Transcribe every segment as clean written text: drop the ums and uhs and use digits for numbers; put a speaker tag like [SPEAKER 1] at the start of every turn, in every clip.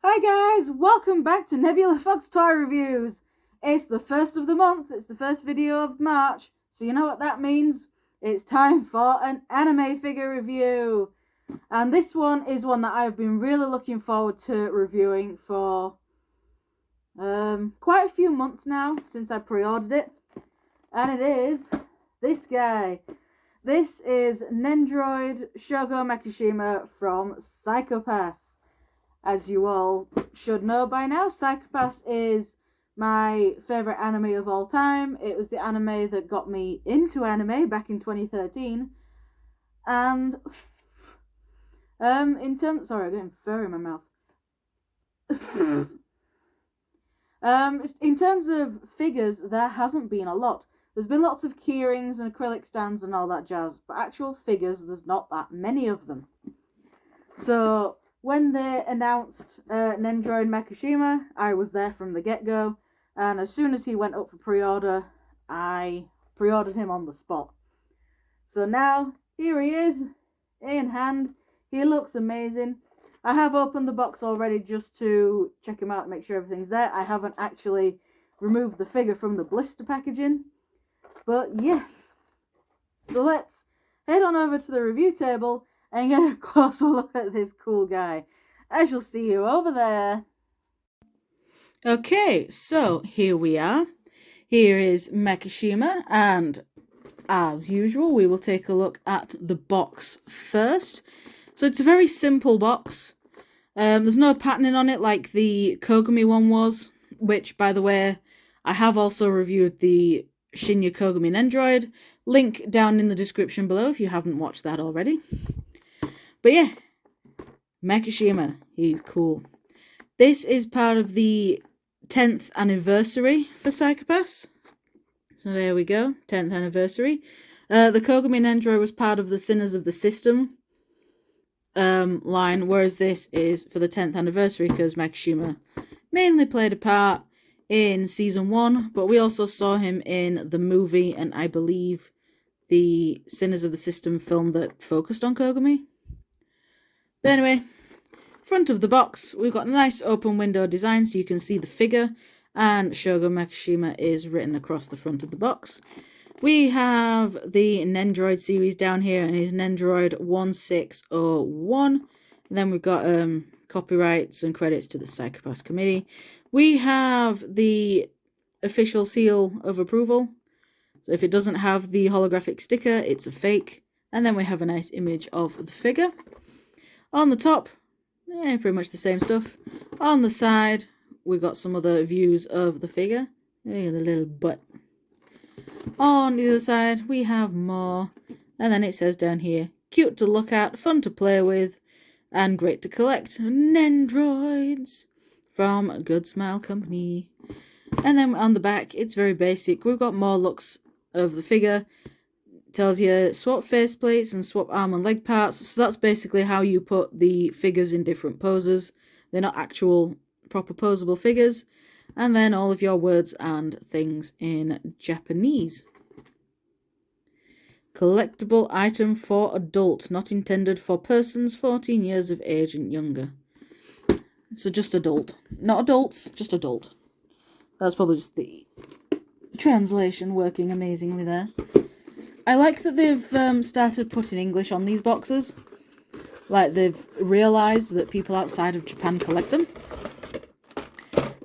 [SPEAKER 1] Hi guys, welcome back to Nebula Fox Toy Reviews. It's the first of the month, it's the first video of March, so you know what that means? It's time for an anime figure review. And this one is one that I've been really looking forward to reviewing for quite a few months now, since I pre-ordered it. And it is this guy. This is Nendoroid Shogo Makishima from Psycho-Pass. As you all should know by now, Psycho-Pass is my favourite anime of all time. It was the anime that got me into anime back in 2013. And in terms, sorry, I'm getting fur in my mouth. In terms of figures, there hasn't been a lot. There's been lots of keyrings and acrylic stands and all that jazz, but actual figures, there's not that many of them. So when they announced Nendoroid Makishima, I was there from the get-go, and as soon as he went up for pre-order, I pre-ordered him on the spot. So now, here he is, in hand. He looks amazing. I have opened the box already just to check him out and make sure everything's there. I haven't actually removed the figure from the blister packaging. But yes, so let's head on over to the review table and get a closer look at this cool guy. I shall see you over there. Okay, so here we are. Here is Makishima, and as usual, we will take a look at the box first. So it's a very simple box. There's no patterning on it like the Kogami one was, which, by the way, I have also reviewed the Shinya Kogami Nendoroid. Link down in the description below if you haven't watched that already. But yeah, Makishima, he's cool. This is part of the 10th anniversary for Psycho-Pass. So there we go, 10th anniversary. The Kogami Nendoroid was part of the Sinners of the System line, whereas this is for the 10th anniversary because Makishima mainly played a part in season 1, but we also saw him in the movie and I believe the Sinners of the System film that focused on Kogami. But anyway, front of the box, we've got a nice open window design so you can see the figure, and Shogo Makishima is written across the front of the box. We have the Nendoroid series down here, and it's Nendoroid 1601. And then we've got copyrights and credits to the Psycho-Pass committee. We have the official seal of approval. So if it doesn't have the holographic sticker, it's a fake. And then we have a nice image of the figure. On the top, pretty much the same stuff. On the side, we've got some other views of the figure. Look at the little butt. On the other side, we have more. And then it says down here, cute to look at, fun to play with, and great to collect. Nendoroids from Good Smile Company. And then on the back, it's very basic. We've got more looks of the figure. It tells you swap faceplates and swap arm and leg parts. So that's basically how you put the figures in different poses. They're not actual proper posable figures. And then all of your words and things in Japanese. Collectible item for adult, not intended for persons 14 years of age and younger. So just adult. Not adults, just adult. That's probably just the translation working amazingly there. I like that they've started putting English on these boxes. Like they've realised that people outside of Japan collect them.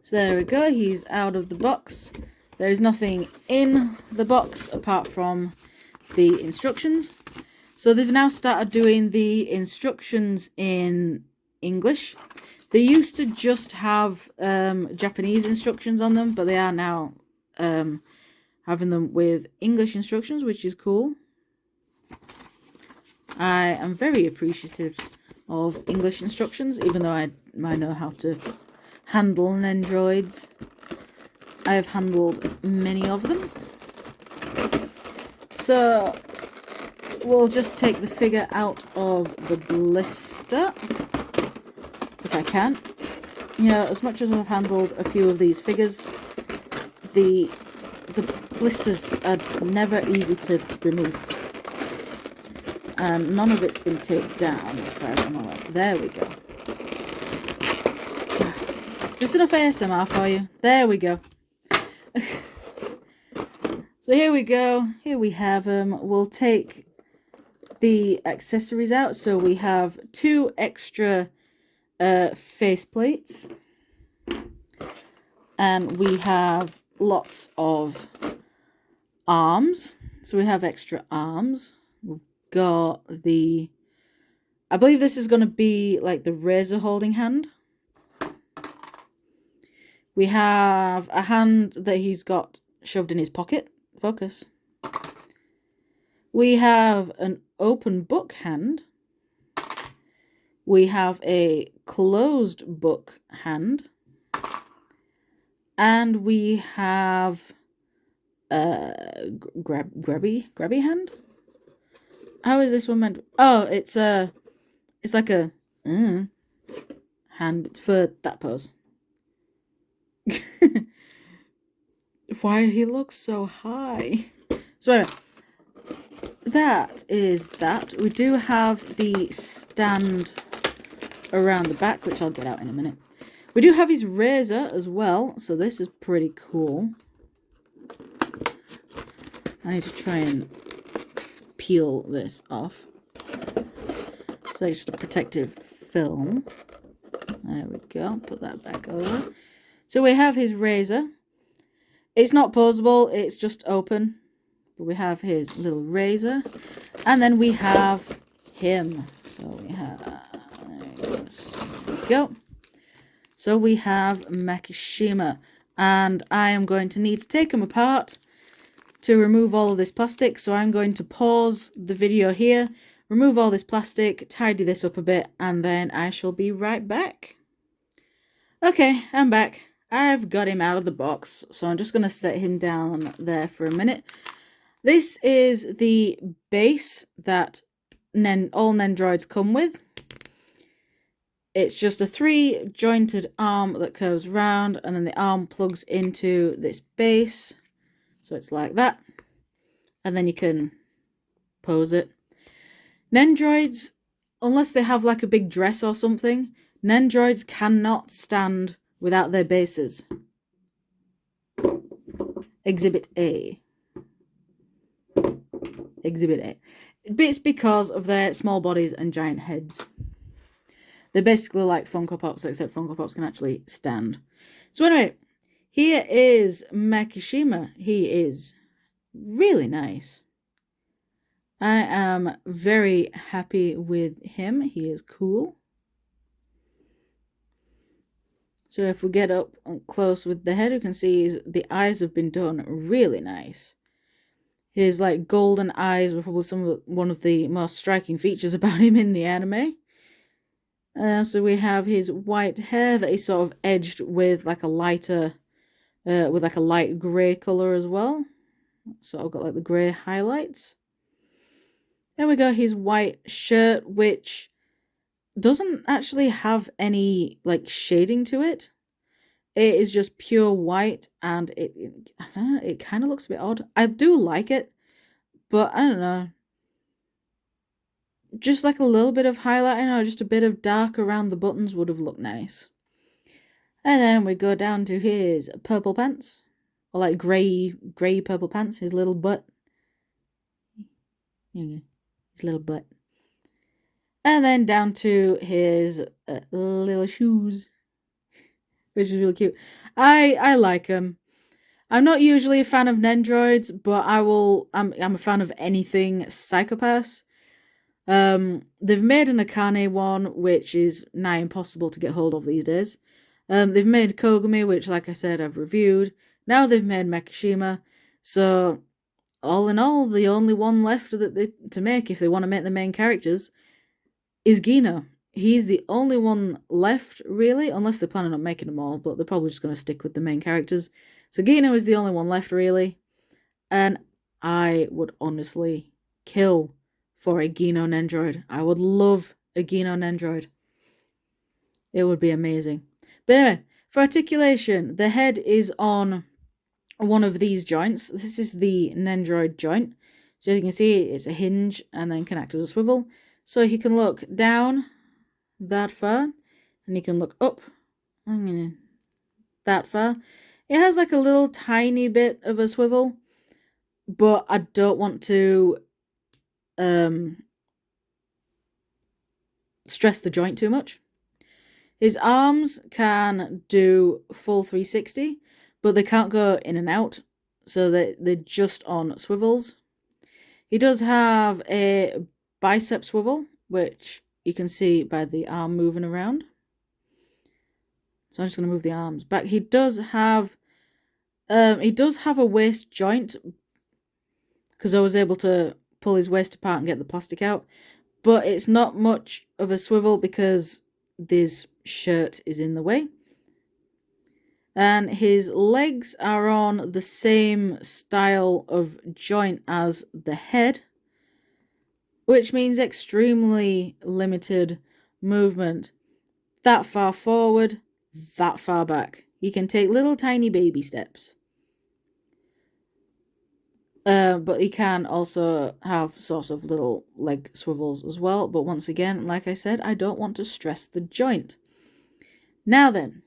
[SPEAKER 1] So there we go, he's out of the box. There is nothing in the box apart from the instructions. So they've now started doing the instructions in English. They used to just have Japanese instructions on them, but they are now having them with English instructions, which is cool. I am very appreciative of English instructions, even though I know how to handle Nendoroids. I have handled many of them. So we'll just take the figure out of the blister, if I can. You know, as much as I've handled a few of these figures, the blisters are never easy to remove. And none of it's been taped down as far as I'm aware. There we go. Just enough ASMR for you. There we go. So here we go. Here we have them. We'll take the accessories out. So we have 2 extra face plates. And we have lots of arms. So we have extra arms. We've got the... I believe this is going to be like the razor holding hand. We have a hand that he's got shoved in his pocket. Focus. We have an open book hand. We have a closed book hand. And we have a grabby hand. How is this one meant? Oh, it's like a hand. It's for that pose. Why he looks so high? So anyway, that is that. We do have the stand around the back, which I'll get out in a minute. We do have his razor as well, so this is pretty cool. I need to try and peel this off. So it's just a protective film. There we go. Put that back over. So we have his razor. It's not poseable, it's just open. But we have his little razor. And then we have him. So we have... There we go. So we have Makishima. And I am going to need to take him apart to remove all of this plastic. So I'm going to pause the video here, remove all this plastic, tidy this up a bit, and then I shall be right back. Okay, I'm back. I've got him out of the box, so I'm just going to set him down there for a minute. This is the base that all Nendoroids come with. It's just a 3-jointed arm that curves round, and then the arm plugs into this base. So it's like that. And then you can pose it. Nendoroids, unless they have like a big dress or something, Nendoroids cannot stand without their bases. Exhibit A. Exhibit A. It's because of their small bodies and giant heads. They're basically like Funko Pops, except Funko Pops can actually stand. So anyway, here is Makishima. He is really nice. I am very happy with him. He is cool. So if we get up close with the head, you can see the eyes have been done really nice. His like golden eyes were probably one of the most striking features about him in the anime. So we have his white hair that is sort of edged with like a lighter, with like a light grey colour as well. So I've got like the grey highlights. Then we got his white shirt, which doesn't actually have any like shading to it. It is just pure white, and it kind of looks a bit odd. I do like it, but I don't know. Just like a little bit of highlighting or just a bit of dark around the buttons would have looked nice. And then we go down to his purple pants, or like grey purple pants. His little butt. His little butt. And then down to his little shoes, which is really cute. I like them. I'm not usually a fan of Nendoroids, but I'm a fan of anything Psychopaths. They've made an Akane one, which is nigh impossible to get hold of these days. They've made Kogami, which, like I said, I've reviewed. Now they've made Makishima. So, all in all, the only one left to make, if they want to make the main characters, is Gino. He's the only one left, really, unless they're planning on making them all, but they're probably just going to stick with the main characters. So Gino is the only one left, really. And I would honestly kill for a Gino Nendoroid. I would love a Gino Nendoroid. It would be amazing. But anyway, for articulation, the head is on one of these joints. This is the Nendoroid joint. So as you can see, it's a hinge and then can act as a swivel. So he can look down that far, and he can look up. that far. It has like a little tiny bit of a swivel, but I don't want to stress the joint too much. His arms can do full 360, but they can't go in and out, so they're just on swivels. He does have a bicep swivel, which you can see by the arm moving around. So I'm just going to move the arms back. He does have a waist joint, because I was able to pull his waist apart and get the plastic out, but it's not much of a swivel because this shirt is in the way. And his legs are on the same style of joint as the head, which means extremely limited movement. That far forward, that far back. He can take little tiny baby steps. But he can also have sort of little leg swivels as well. But once again, like I said, I don't want to stress the joint. Now then,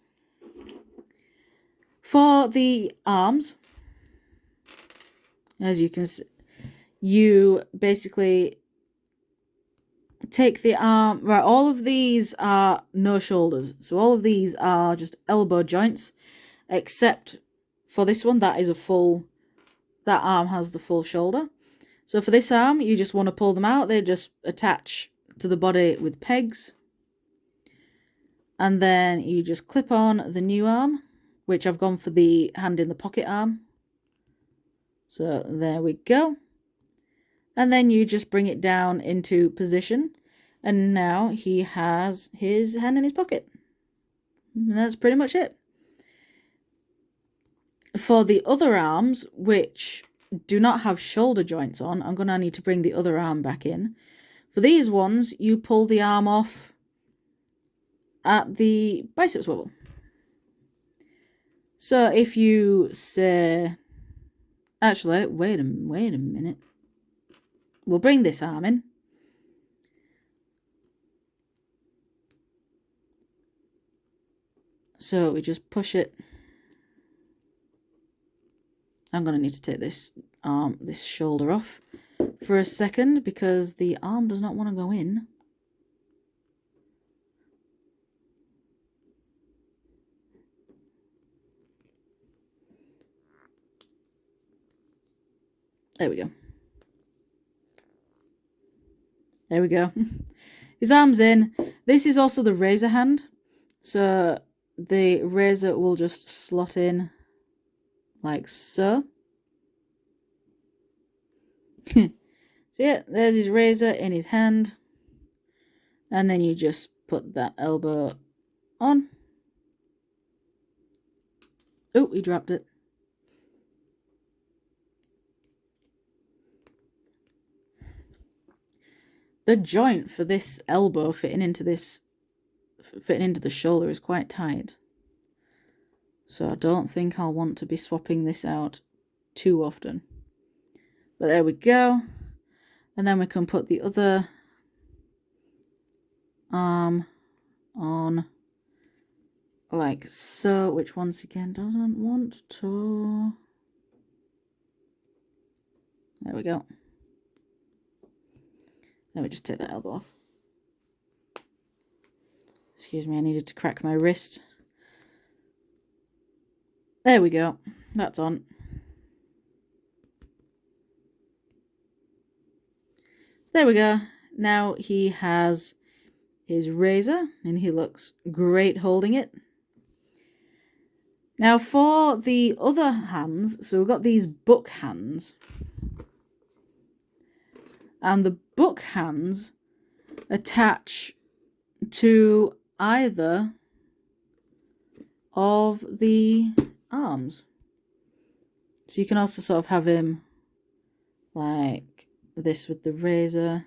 [SPEAKER 1] for the arms, as you can see, you basically take the arm, right, all of these are no shoulders. So all of these are just elbow joints, except for this one, that arm has the full shoulder. So for this arm, you just want to pull them out. They just attach to the body with pegs. And then you just clip on the new arm, which I've gone for the hand in the pocket arm. So there we go. And then you just bring it down into position. And now he has his hand in his pocket. And that's pretty much it. For the other arms, which do not have shoulder joints on, I'm going to need to bring the other arm back in. For these ones, you pull the arm off at the bicep swivel. So if you say... Actually, wait a minute. We'll bring this arm in. So we just push it. I'm going to need to take this shoulder off for a second because the arm does not want to go in. There we go. There we go. His arm's in. This is also the razor hand. So the razor will just slot in like so. See it? There's his razor in his hand. And then you just put that elbow on. Oh, he dropped it. The joint for this elbow fitting into the shoulder is quite tight. So I don't think I'll want to be swapping this out too often. But there we go. And then we can put the other arm on like so, which once again doesn't want to. There we go. Let me just take that elbow off. Excuse me, I needed to crack my wrist. There we go. That's on. So there we go. Now he has his razor and he looks great holding it. Now for the other hands, so we've got these book hands. And the book hands attach to either of the arms. So you can also sort of have him like this with the razor.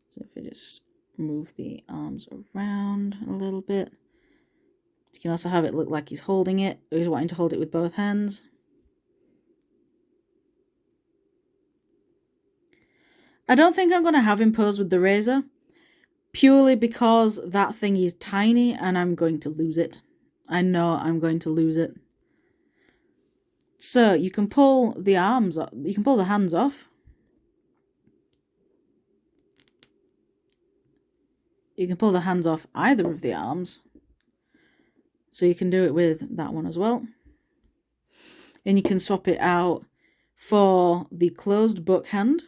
[SPEAKER 1] So if I just move the arms around a little bit. You can also have it look like he's holding it, or he's wanting to hold it with both hands. I don't think I'm going to have him pose with the razor, purely because that thing is tiny and I'm going to lose it I know I'm going to lose it. So you can pull the arms off. You can pull the hands off. You can pull the hands off either of the arms. So you can do it with that one as well. And you can swap it out for the closed book hand.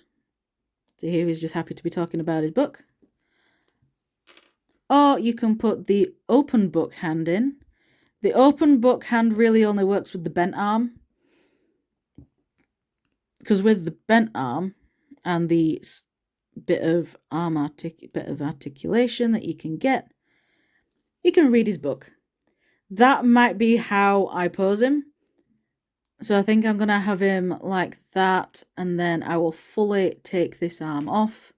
[SPEAKER 1] So here he's just happy to be talking about his book. Or you can put the open book hand in. The open book hand really only works with the bent arm. Because with the bent arm and the bit of articulation that you can get, you can read his book. That might be how I pose him. So I think I'm going to have him like that, and then I will fully take this arm off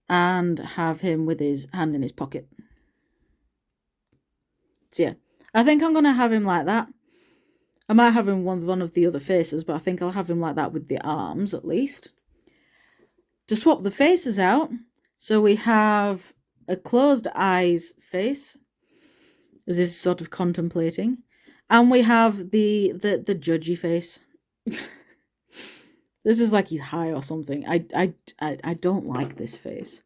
[SPEAKER 1] and have him with his hand in his pocket. So yeah, I think I'm going to have him like that. I might have him one of the other faces, but I think I'll have him like that with the arms at least. To swap the faces out, so we have a closed eyes face, as is sort of contemplating, and we have the judgy face. This is like he's high or something. I don't like this face.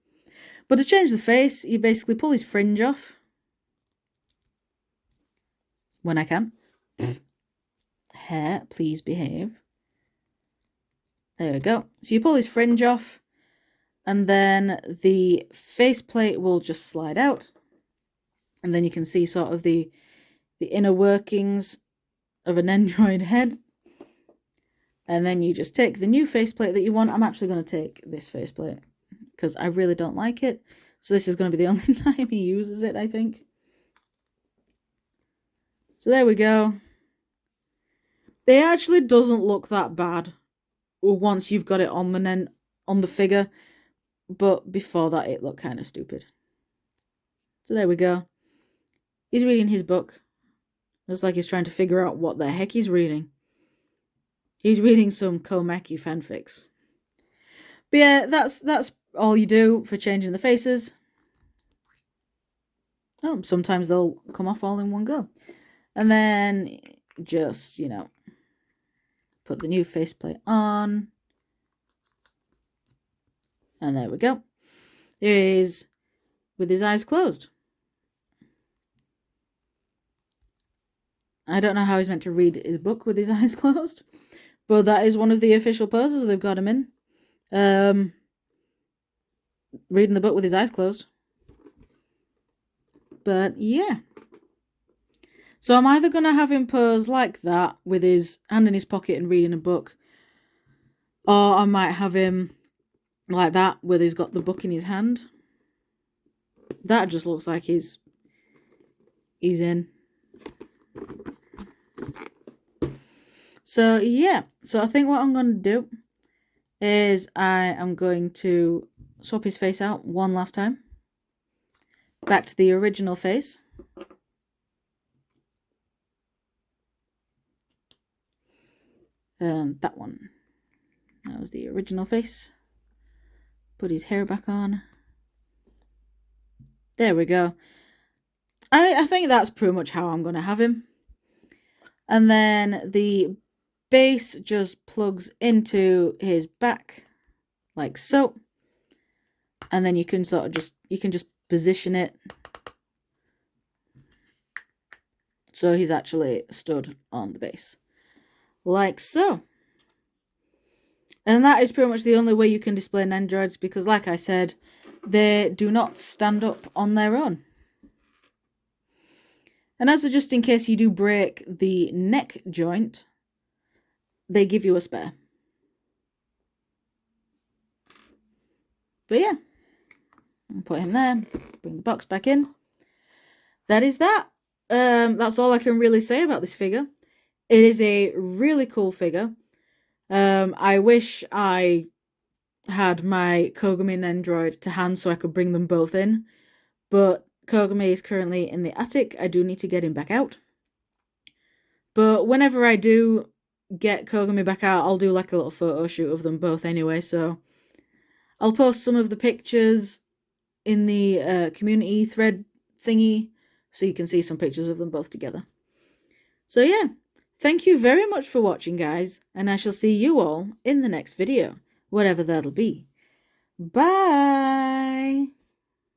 [SPEAKER 1] But to change the face, you basically pull his fringe off. When I can. Hair, please behave. There we go. So you pull his fringe off, and then the faceplate will just slide out. And then you can see sort of the inner workings of a Nendoroid head. And then you just take the new faceplate that you want. I'm actually going to take this faceplate because I really don't like it. So this is going to be the only time he uses it, I think. So there we go. It actually doesn't look that bad once you've got it on the figure. But before that, it looked kind of stupid. So there we go. He's reading his book. Looks like he's trying to figure out what the heck he's reading. He's reading some Komaki fanfics. But yeah, that's all you do for changing the faces. Oh, sometimes they'll come off all in one go. And then just, put the new faceplate on. And there we go. There he is with his eyes closed. I don't know how he's meant to read his book with his eyes closed, but that is one of the official poses they've got him in. Reading the book with his eyes closed. But yeah. So I'm either going to have him pose like that with his hand in his pocket and reading a book, or I might have him like that with he's got the book in his hand. That just looks like he's in. So yeah, so I think what I'm going to do is I am going to swap his face out one last time. Back to the original face. That one. That was the original face. Put his hair back on. There we go. I think that's pretty much how I'm going to have him. And then the base just plugs into his back like so. And then you can sort of just position it so he's actually stood on the base. Like so. And that is pretty much the only way you can display Nendoroids, because like I said, they do not stand up on their own. And as a just in case you do break the neck joint, they give you a spare. But yeah, I'll put him there, bring the box back in. That is that. That's all I can really say about this figure. It is a really cool figure. I wish I had my Kogami Nendoroid to hand so I could bring them both in. But Kogami is currently in the attic. I do need to get him back out. But whenever I do get Kogami back out, I'll do like a little photo shoot of them both anyway. So I'll post some of the pictures in the community thread thingy so you can see some pictures of them both together. So yeah, thank you very much for watching, guys, and I shall see you all in the next video, whatever that'll be. Bye!